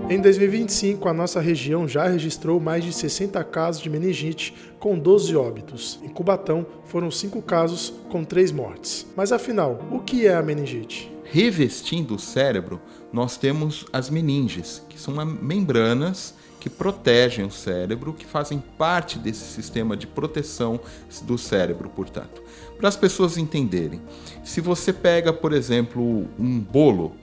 Em 2025, a nossa região já registrou mais de 60 casos de meningite, com 12 óbitos. Em Cubatão, foram 5 casos, com 3 mortes. Mas afinal, o que é a meningite? Revestindo o cérebro, nós temos as meninges, que são membranas que protegem o cérebro, que fazem parte desse sistema de proteção do cérebro, portanto. Para as pessoas entenderem, se você pega, por exemplo, um bolo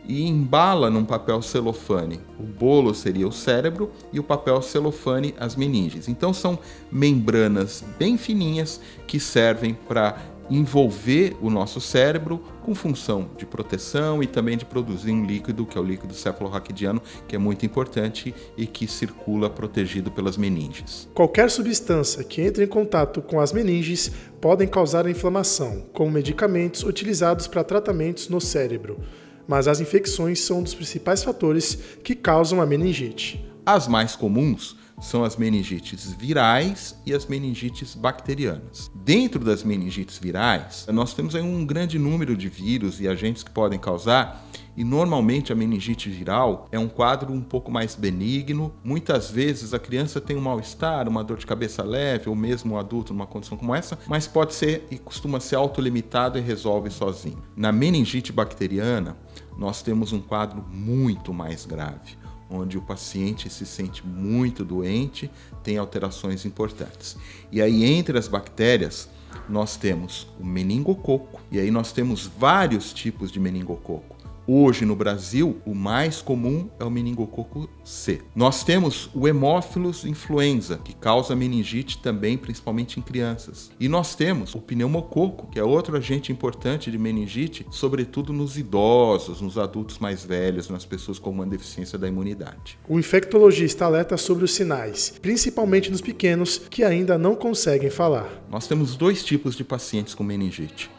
e embala num papel celofane, o bolo seria o cérebro e o papel celofane as meninges. Então são membranas bem fininhas que servem para envolver o nosso cérebro com função de proteção e também de produzir um líquido, que é o líquido cefalorraquidiano, que é muito importante e que circula protegido pelas meninges. Qualquer substância que entre em contato com as meninges podem causar inflamação, como medicamentos utilizados para tratamentos no cérebro. Mas as infecções são um dos principais fatores que causam a meningite. As mais comuns são as meningites virais e as meningites bacterianas. Dentro das meningites virais, nós temos aí um grande número de vírus e agentes que podem causar, e normalmente a meningite viral é um quadro um pouco mais benigno. Muitas vezes a criança tem um mal-estar, uma dor de cabeça leve, ou mesmo um adulto numa condição como essa, mas pode ser e costuma ser autolimitado e resolve sozinho. Na meningite bacteriana, nós temos um quadro muito mais grave, onde o paciente se sente muito doente, tem alterações importantes. E aí, entre as bactérias, nós temos o meningococo, e aí nós temos vários tipos de meningococo. Hoje, no Brasil, o mais comum é o meningococo C. Nós temos o Haemophilus influenza, que causa meningite também, principalmente em crianças. E nós temos o pneumococo, que é outro agente importante de meningite, sobretudo nos idosos, nos adultos mais velhos, nas pessoas com uma deficiência da imunidade. O infectologista alerta sobre os sinais, principalmente nos pequenos que ainda não conseguem falar. Nós temos 2 tipos de pacientes com meningite.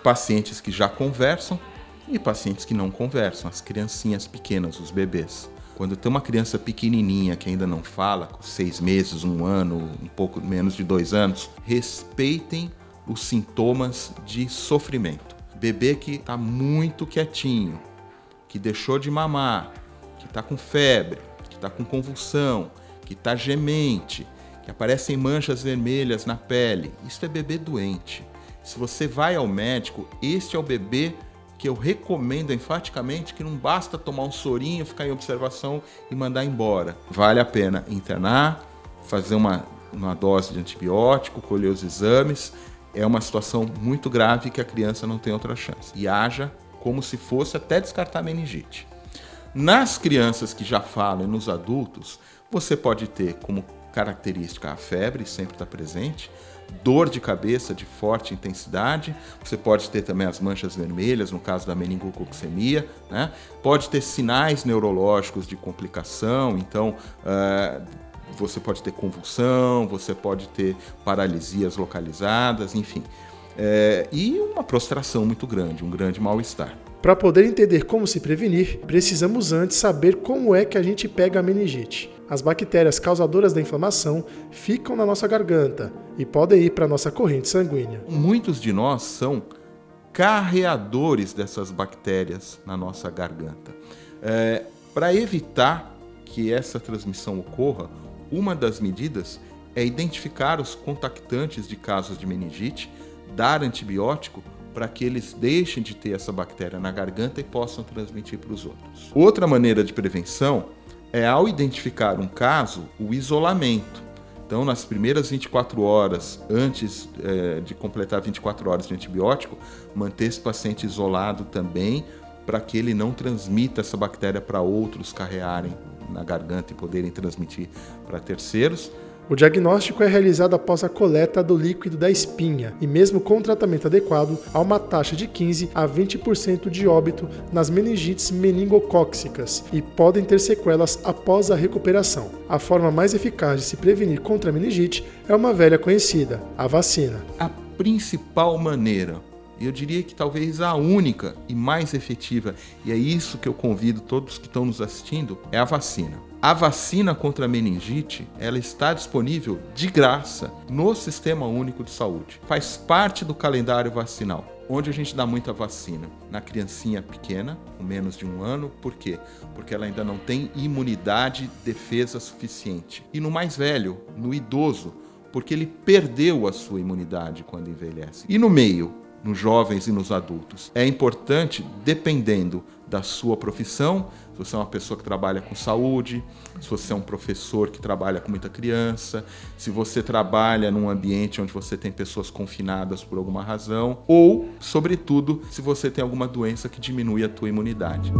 Pacientes que já conversam e pacientes que não conversam, as criancinhas pequenas, os bebês. Quando tem uma criança pequenininha que ainda não fala, com 6 meses, 1 ano, um pouco menos de 2 anos, respeitem os sintomas de sofrimento. Bebê que está muito quietinho, que deixou de mamar, que está com febre, que está com convulsão, que está gemente, que aparecem manchas vermelhas na pele, isso é bebê doente. Se você vai ao médico, este é o bebê que eu recomendo enfaticamente, que não basta tomar um sorinho, ficar em observação e mandar embora. Vale a pena internar, fazer uma dose de antibiótico, colher os exames. É uma situação muito grave que a criança não tem outra chance. E haja como se fosse até descartar meningite. Nas crianças que já falam e nos adultos, você pode ter como característica a febre, sempre está presente, dor de cabeça de forte intensidade, você pode ter também as manchas vermelhas, no caso da meningococcemia, né? Pode ter sinais neurológicos de complicação, então você pode ter convulsão, você pode ter paralisias localizadas, enfim. E uma prostração muito grande, um grande mal-estar. Para poder entender como se prevenir, precisamos antes saber como é que a gente pega a meningite. As bactérias causadoras da inflamação ficam na nossa garganta e podem ir para a nossa corrente sanguínea. Muitos de nós são carreadores dessas bactérias na nossa garganta. Para evitar que essa transmissão ocorra, uma das medidas é identificar os contactantes de casos de meningite, dar antibiótico para que eles deixem de ter essa bactéria na garganta e possam transmitir para os outros. Outra maneira de prevenção é, ao identificar um caso, o isolamento. Então, nas primeiras 24 horas, antes de completar 24 horas de antibiótico, manter esse paciente isolado também, para que ele não transmita essa bactéria para outros carrearem na garganta e poderem transmitir para terceiros. O diagnóstico é realizado após a coleta do líquido da espinha e mesmo com o tratamento adequado, há uma taxa de 15 a 20% de óbito nas meningites meningocóccicas e podem ter sequelas após a recuperação. A forma mais eficaz de se prevenir contra a meningite é uma velha conhecida, a vacina. A principal maneira e eu diria que talvez a única e mais efetiva, e é isso que eu convido todos que estão nos assistindo, é a vacina. A vacina contra a meningite, ela está disponível de graça no Sistema Único de Saúde. Faz parte do calendário vacinal, onde a gente dá muita vacina. Na criancinha pequena, com menos de 1 ano, por quê? Porque ela ainda não tem imunidade, defesa suficiente. E no mais velho, no idoso, porque ele perdeu a sua imunidade quando envelhece. E no meio, nos jovens e nos adultos. É importante, dependendo da sua profissão, se você é uma pessoa que trabalha com saúde, se você é um professor que trabalha com muita criança, se você trabalha num ambiente onde você tem pessoas confinadas por alguma razão, ou, sobretudo, se você tem alguma doença que diminui a tua imunidade.